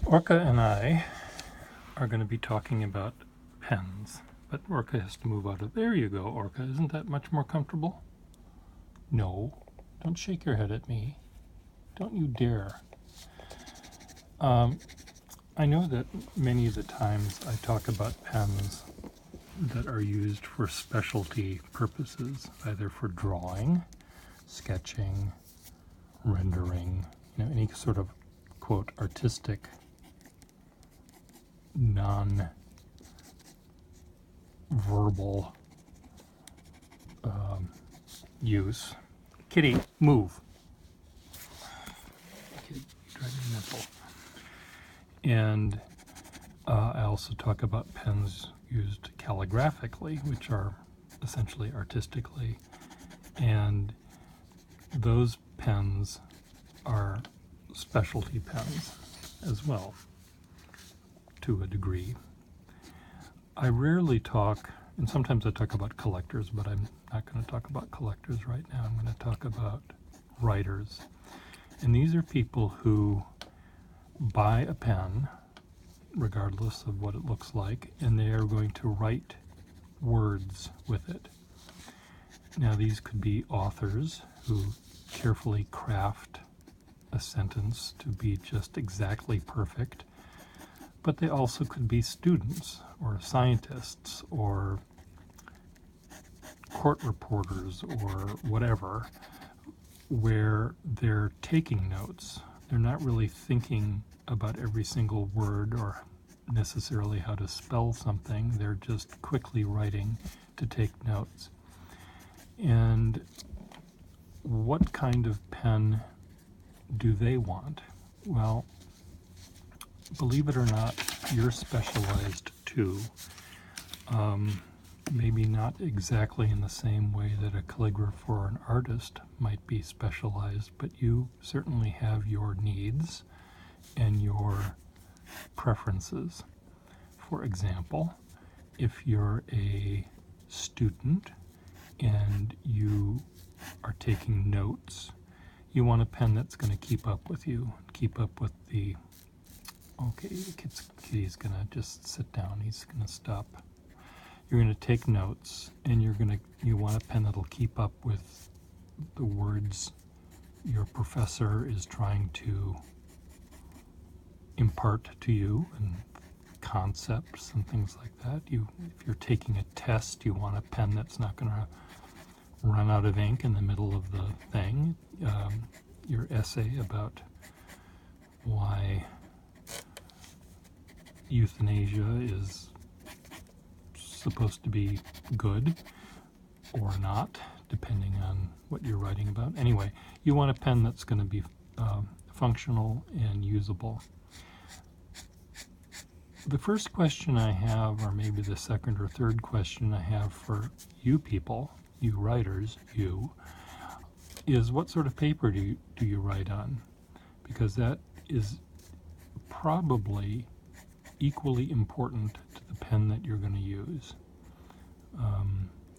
Orca and I are going to be talking about pens, but Orca has to move out of. There you go, Orca. Isn't that much more comfortable? No, don't shake your head at me. Don't you dare. I know that many of the times I talk about pens that are used for specialty purposes, either for drawing, sketching, rendering, any sort of, quote, artistic, non-verbal use. Kitty, move. Kitty, try to nipple. And I also talk about pens used calligraphically, which are essentially artistically, and those pens are specialty pens as well, to a degree. I rarely talk, and sometimes I talk about collectors, but I'm not going to talk about collectors right now. I'm going to talk about writers. And these are people who buy a pen, regardless of what it looks like, and they are going to write words with it. Now, these could be authors who carefully craft a sentence to be just exactly perfect, but they also could be students or scientists or court reporters or whatever, where they're taking notes. They're not really thinking about every single word or necessarily how to spell something. They're just quickly writing to take notes. And what kind of pen do they want? Well, believe it or not, you're specialized too. Maybe not exactly in the same way that a calligrapher or an artist might be specialized, but you certainly have your needs and your preferences. For example, if you're a student and you are taking notes, you want a pen that's going to keep up with you, keep up with the, okay, Kitty's going to just sit down, he's going to stop. You're going to take notes, and you want a pen that'll keep up with the words your professor is trying to impart to you, and concepts and things like that. If you're taking a test, you want a pen that's not going to run out of ink in the middle of the thing. Your essay about why euthanasia is supposed to be good or not, depending on what you're writing about. Anyway, you want a pen that's going to be functional and usable. The first question I have, or maybe the second or third question I have for you people, you writers, is what sort of paper do you write on? Because that is probably equally important to the pen that you're going to use.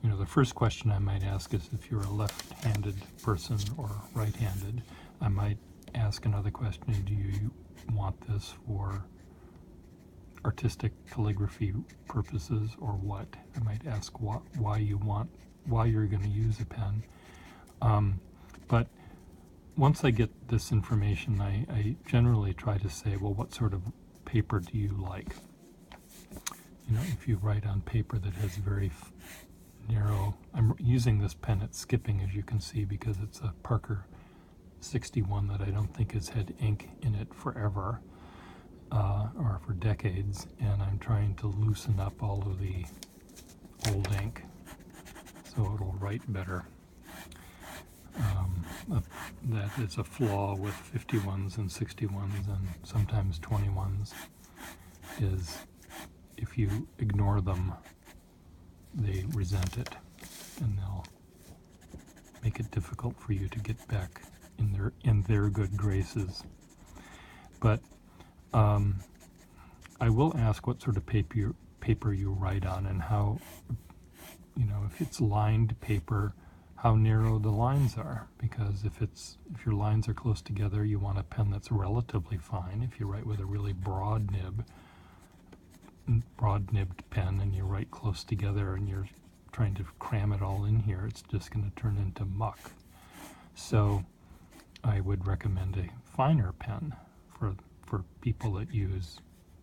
The first question I might ask is if you're a left-handed person or right-handed. I might ask another question: do you want this for artistic calligraphy purposes or what? I might ask why you're going to use a pen. But once I get this information, I generally try to say, well, what sort of paper do you like? If you write on paper that has very narrow, I'm using this pen at Skipping, as you can see, because it's a Parker 61 that I don't think has had ink in it forever, or for decades, and I'm trying to loosen up all of the old ink so it'll write better. That is a flaw with 51s and 61s and sometimes 21s, is if you ignore them, they resent it, and they'll make it difficult for you to get back in their good graces. But I will ask what sort of paper you write on, and how, if it's lined paper, how narrow the lines are, because if your lines are close together, you want a pen that's relatively fine. If you write with a really broad nibbed pen and you write close together and you're trying to cram it all in here, it's just going to turn into muck. So I would recommend a finer pen for people that use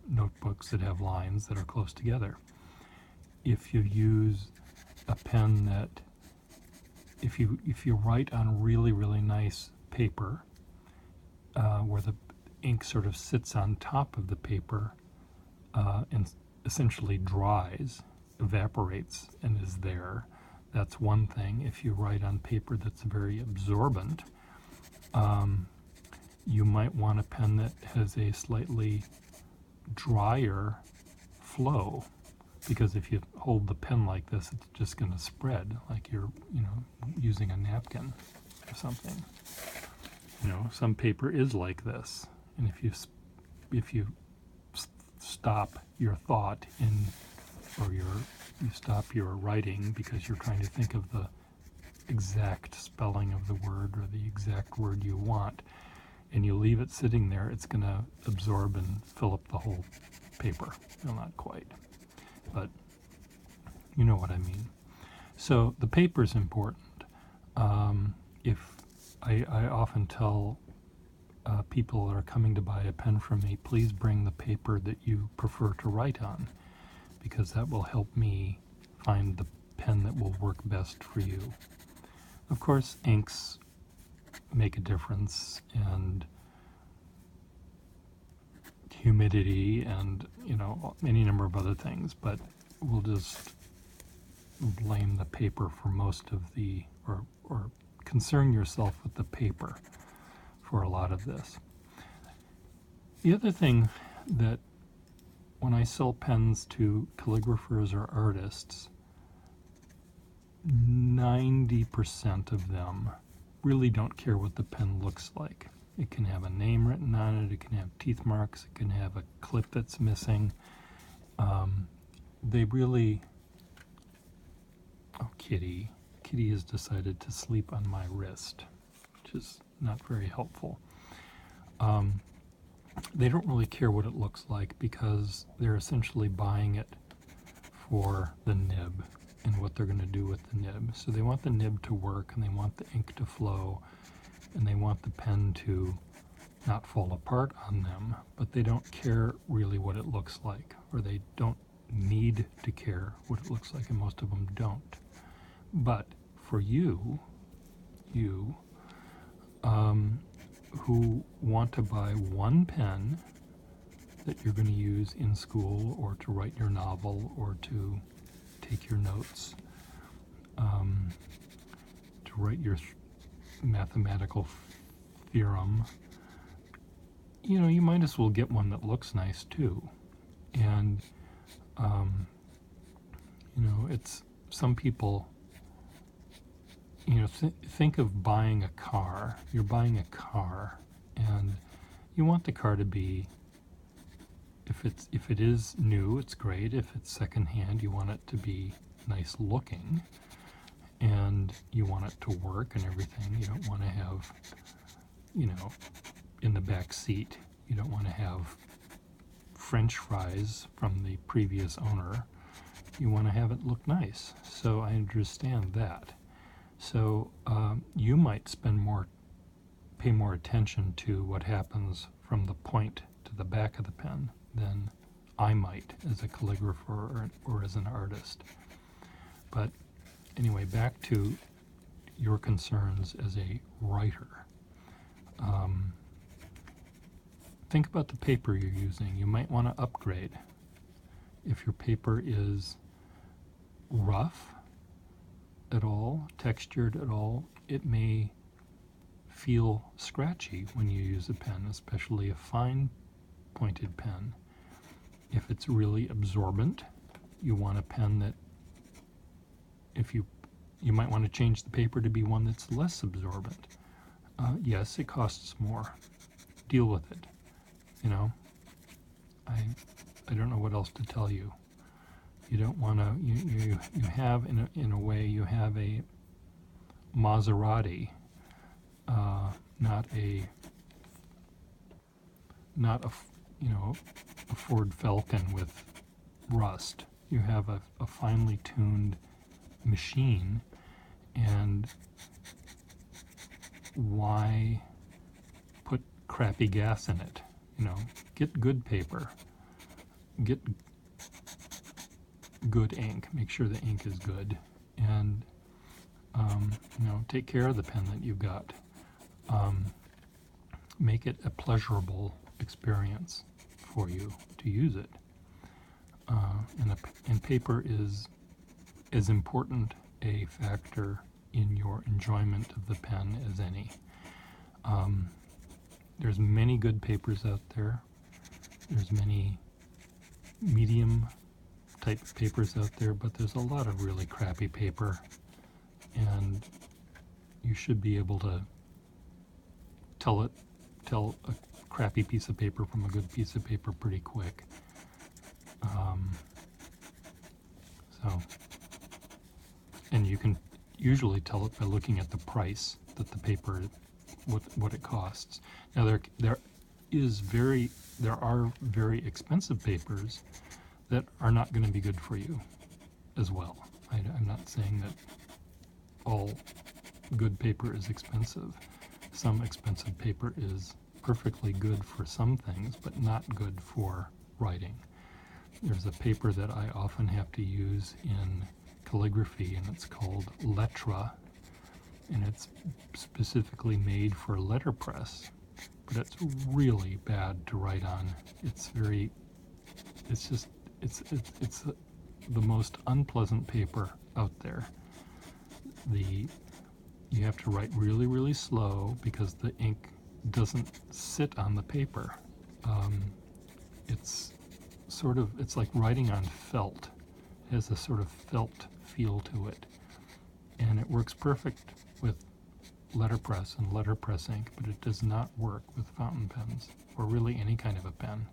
notebooks that have lines that are close together. If you use a pen that, if you write on really, really nice paper, where the ink sort of sits on top of the paper and essentially dries, evaporates, and is there, that's one thing. If you write on paper that's very absorbent, you might want a pen that has a slightly drier flow, because if you hold the pen like this, it's just going to spread like you're, using a napkin or something. Some paper is like this, and if you stop your thought or you stop your writing because you're trying to think of the exact spelling of the word or the exact word you want, and you leave it sitting there, it's going to absorb and fill up the whole paper. Well, not quite, but you know what I mean. So the paper is important. If I often tell people that are coming to buy a pen from me, please bring the paper that you prefer to write on, because that will help me find the pen that will work best for you. Of course, inks make a difference, and humidity, and any number of other things, but we'll just blame the paper for most of the, or concern yourself with the paper for a lot of this. The other thing that when I sell pens to calligraphers or artists, 90% of them really don't care what the pen looks like. It can have a name written on it, it can have teeth marks, it can have a clip that's missing. They really... Oh, Kitty has decided to sleep on my wrist, which is not very helpful. They don't really care what it looks like, because they're essentially buying it for the nib and what they're going to do with the nib. So they want the nib to work, and they want the ink to flow, and they want the pen to not fall apart on them, but they don't care really what it looks like, or they don't need to care what it looks like, and most of them don't. But for you who want to buy one pen that you're going to use in school, or to write your novel, or to take your notes, to write your mathematical theorem, you might as well get one that looks nice too. And it's, some people, think of buying a car. You're buying a car, and you want the car to be, if it is new, it's great. If it's secondhand, you want it to be nice looking, and you want it to work and everything. You don't want to have, in the back seat, you don't want to have French fries from the previous owner. You want to have it look nice. So I understand that. So you might pay more attention to what happens from the point to the back of the pen than I might as a calligrapher or as an artist. But anyway, back to your concerns as a writer. Think about the paper you're using. You might want to upgrade. If your paper is rough at all, textured at all, it may feel scratchy when you use a pen, especially a fine pointed pen. If it's really absorbent, you want a pen that, if you might want to change the paper to be one that's less absorbent. Yes, it costs more. Deal with it. I don't know what else to tell you. You don't want to, you have, in a way, you have a Maserati, not a a Ford Falcon with rust. You have a finely tuned machine, and why put crappy gas in it? Get good paper, get good ink, make sure the ink is good, and take care of the pen that you've got. Make it a pleasurable experience for you to use it. And paper is as important a factor in your enjoyment of the pen as any. There's many good papers out there. There's many medium type papers out there, but there's a lot of really crappy paper, and you should be able to tell a crappy piece of paper from a good piece of paper pretty quick. And you can usually tell it by looking at the price that the paper, what it costs. Now there are very expensive papers that are not going to be good for you as well. I'm not saying that all good paper is expensive. Some expensive paper is perfectly good for some things, but not good for writing. There's a paper that I often have to use in calligraphy, and it's called Lettra, and it's specifically made for letterpress, but it's really bad to write on. It's the most unpleasant paper out there. You have to write really, really slow because the ink doesn't sit on the paper. It's like writing on felt. It has a sort of felt feel to it, and it works perfect with letterpress and letterpress ink, but it does not work with fountain pens or really any kind of a pen.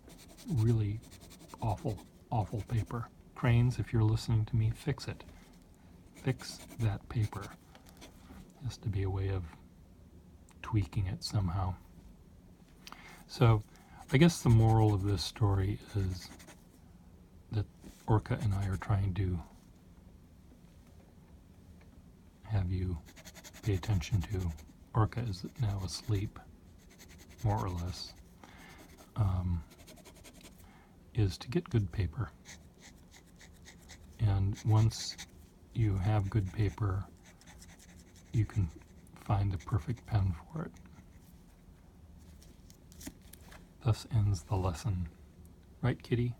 Really awful paper. Cranes, if you're listening to me, fix it. Fix that paper. Has to be a way of tweaking it somehow. So I guess the moral of this story is that Orca and I are trying to have you pay attention to. Orca is now asleep, more or less, is to get good paper. And once you have good paper, you can find the perfect pen for it. Thus ends the lesson. Right, Kitty?